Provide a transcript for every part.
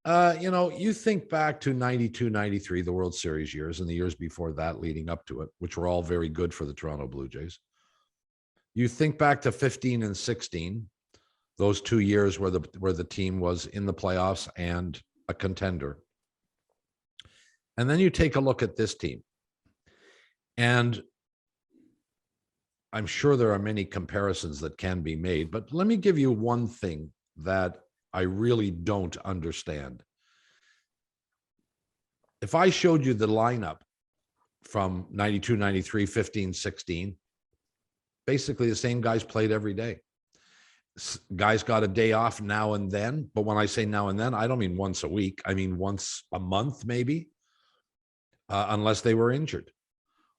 You think back to 92, 93, the World Series years, and the years before that leading up to it, which were all very good for the Toronto Blue Jays. You think back to 15 and 16, those 2 years where the team was in the playoffs and a contender. And then you take a look at this team. And I'm sure there are many comparisons that can be made, but let me give you one thing that I really don't understand. If I showed you the lineup from 92, 93, 15, 16, basically the same guys played every day. Guys got a day off now and then, but when I say now and then, I don't mean once a week. I mean once a month, maybe, unless they were injured.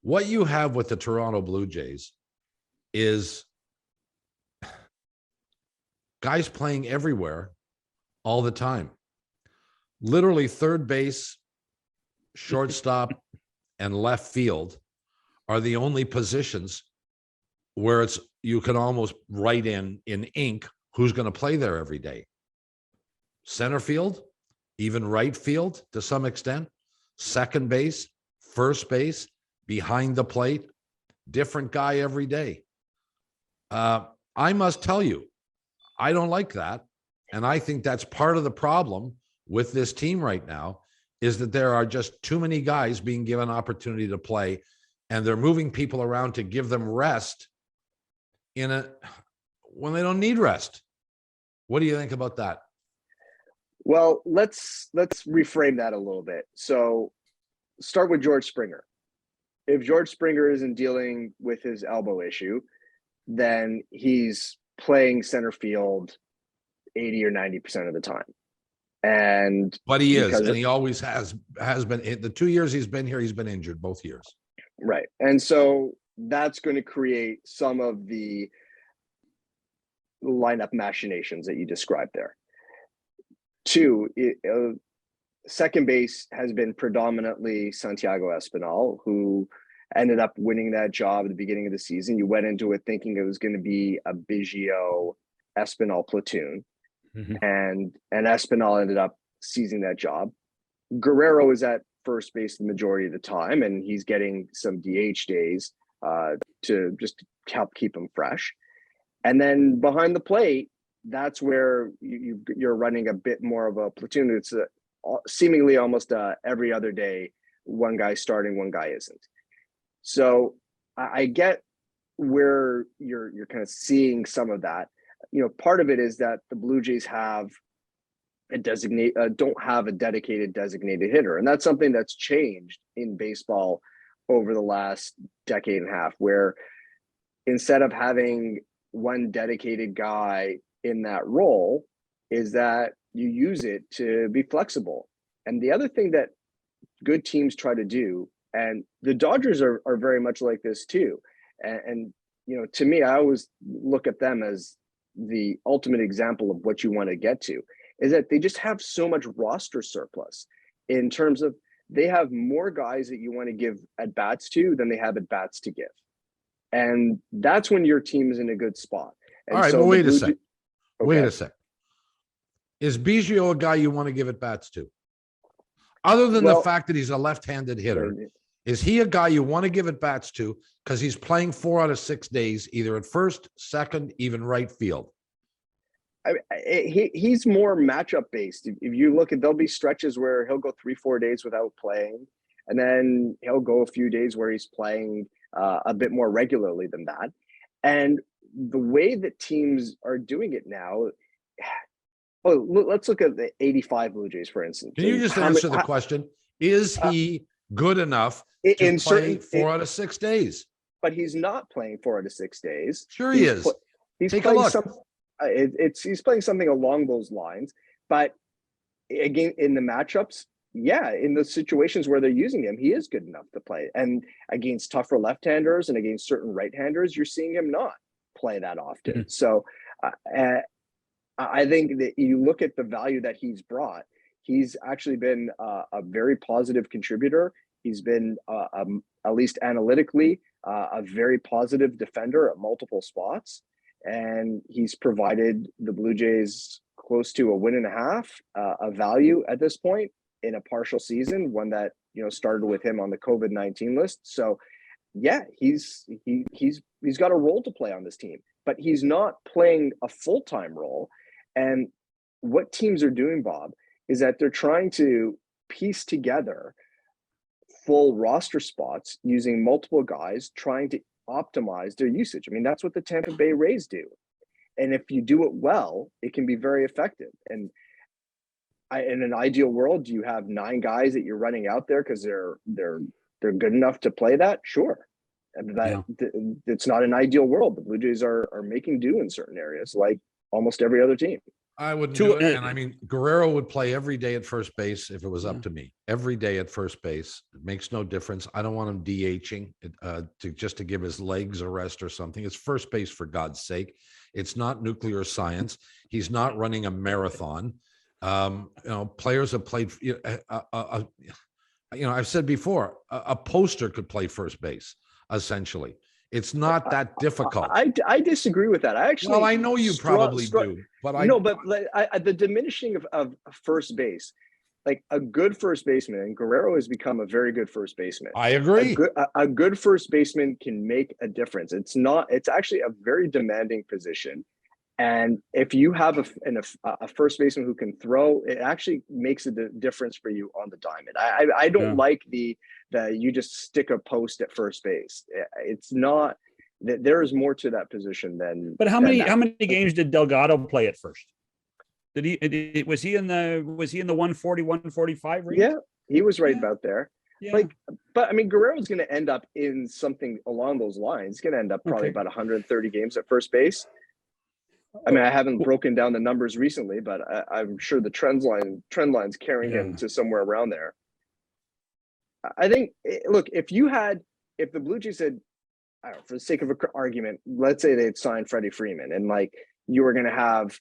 What you have with the Toronto Blue Jays is guys playing everywhere all the time. Literally third base, shortstop, and left field are the only positions where you can almost write in ink who's going to play there every day. Center field, even right field to some extent, second base, first base, behind the plate, different guy every day. I must tell you, I don't like that. And I think that's part of the problem with this team right now, is that there are just too many guys being given opportunity to play, and they're moving people around to give them rest when they don't need rest. What do you think about that? Well, let's reframe that a little bit. So start with George Springer. If George Springer isn't dealing with his elbow issue, then he's playing center field 80 or 90% of the time. But he is, and he always has been. The 2 years he's been here, he's been injured both years. Right. And so that's going to create some of the lineup machinations that you described there. Two, second base has been predominantly Santiago Espinal, who ended up winning that job at the beginning of the season. You went into it thinking it was going to be a Biggio Espinal platoon, and Espinal ended up seizing that job. Guerrero is at first base the majority of the time, and he's getting some DH days to just help keep him fresh. And then behind the plate, that's where you're running a bit more of a platoon. It's seemingly almost every other day, one guy starting, one guy isn't. So I get where you're kind of seeing some of that. Part of it is that the Blue Jays have don't have a dedicated designated hitter, and that's something that's changed in baseball over the last decade and a half, where instead of having one dedicated guy in that role, is that you use it to be flexible. And the other thing that good teams try to do, and the Dodgers are very much like this too, and to me, I always look at them as the ultimate example of what you want to get to, is that they just have so much roster surplus in terms of they have more guys that you want to give at bats to than they have at bats to give. And that's when your team is in a good spot. And all right, so but wait a sec. Okay. Wait a sec. Is Biggio a guy you want to give at bats to? Other than the fact that he's a left-handed hitter, is he a guy you want to give at bats to because he's playing 4 out of 6 days, either at first, second, even right field? He's more matchup based. If you look at, there'll be stretches where he'll go 3-4 days without playing, and then he'll go a few days where he's playing a bit more regularly than that. And the way that teams are doing it now, let's look at the 85 Blue Jays, for instance. Can you just answer the question? Is he good enough to play 4 out of 6 days? But he's not playing 4 out of 6 days. Sure he is. He's Take playing a look. He's playing something along those lines. But again, in the matchups, in the situations where they're using him, he is good enough to play. And against tougher left-handers and against certain right-handers, you're seeing him not play that often. Mm-hmm. So I think that you look at the value that he's brought, he's actually been a very positive contributor. He's been, at least analytically, a very positive defender at multiple spots. And he's provided the Blue Jays close to a win and a half, a value at this point in a partial season, one that, started with him on the COVID-19 list. So yeah, he's got a role to play on this team, but he's not playing a full-time role. And what teams are doing, Bob, is that they're trying to piece together full roster spots using multiple guys, trying to optimize their usage. I mean, that's what the Tampa Bay Rays do. And if you do it well, it can be very effective. And in an ideal world, do you have 9 guys that you're running out there because they're good enough to play that? Sure. And it's not an ideal world. The Blue Jays are making do in certain areas, like almost every other team. I wouldn't do it. And I mean, Guerrero would play every day at first base if it was up to me. Every day at first base. It makes no difference. I don't want him DHing to give his legs a rest or something. It's first base, for God's sake. It's not nuclear science. He's not running a marathon. Players have played. I've said before, a poster could play first base. Essentially, it's not that difficult. I disagree with that. I know you probably do, but the diminishing of first base, like a good first baseman, and Guerrero has become a very good first baseman. I agree. A good first baseman can make a difference. It's actually a very demanding position. And if you have a first baseman who can throw, it actually makes a difference for you on the diamond. I don't like the you just stick a post at first base. It's not that there is more to that position than. But how many games did Delgado play at first? Was he in the 140, 145 range? Yeah, he was right about there. Yeah. But I mean, Guerrero's going to end up in something along those lines. He's going to end up probably about 130 games at first base. I mean, I haven't broken down the numbers recently, but I'm sure the trend line's carrying him to somewhere around there. I think, look, if the Blue Jays said, I don't know, for the sake of an argument, let's say they'd signed Freddie Freeman, and like you're going to have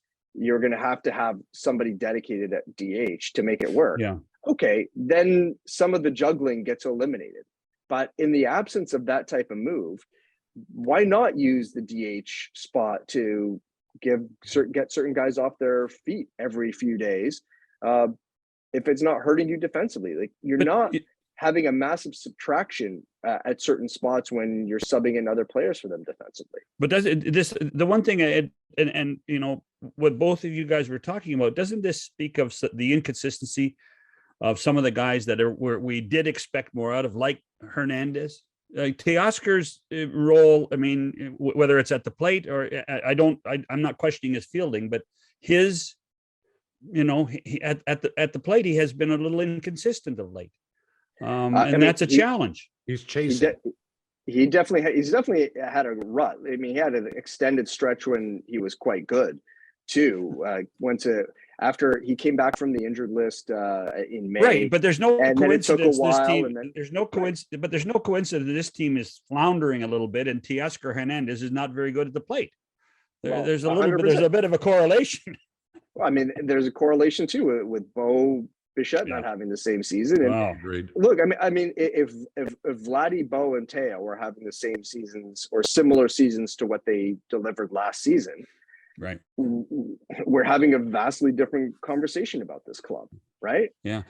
to have somebody dedicated at DH to make it work. Yeah. Okay, then some of the juggling gets eliminated. But in the absence of that type of move, why not use the DH spot to get certain guys off their feet every few days? If it's not hurting you defensively, like you're not having a massive subtraction at certain spots when you're subbing in other players for them defensively. But the one thing, and what both of you guys were talking about, doesn't this speak of the inconsistency of some of the guys that we did expect more out of, like Hernandez? Teoscar's role, I mean, whether it's at the plate or I'm not questioning his fielding, but his, at the plate, he has been a little inconsistent of late. That's a challenge. He's chasing. He's definitely had a rut. I mean, he had an extended stretch when he was quite good too. After he came back from the injured list in May. Right, but there's no coincidence this team. There's no coincidence, but there's no coincidence that this team is floundering a little bit, and Teoscar Hernandez is not very good at the plate. There's a bit of a correlation. Well, I mean, there's a correlation too with Bo Bichette not having the same season. And agreed. Look, I mean, if Vladdy, Bo, and Teo were having the same seasons or similar seasons to what they delivered last season, right, we're having a vastly different conversation about this club, right? Yeah.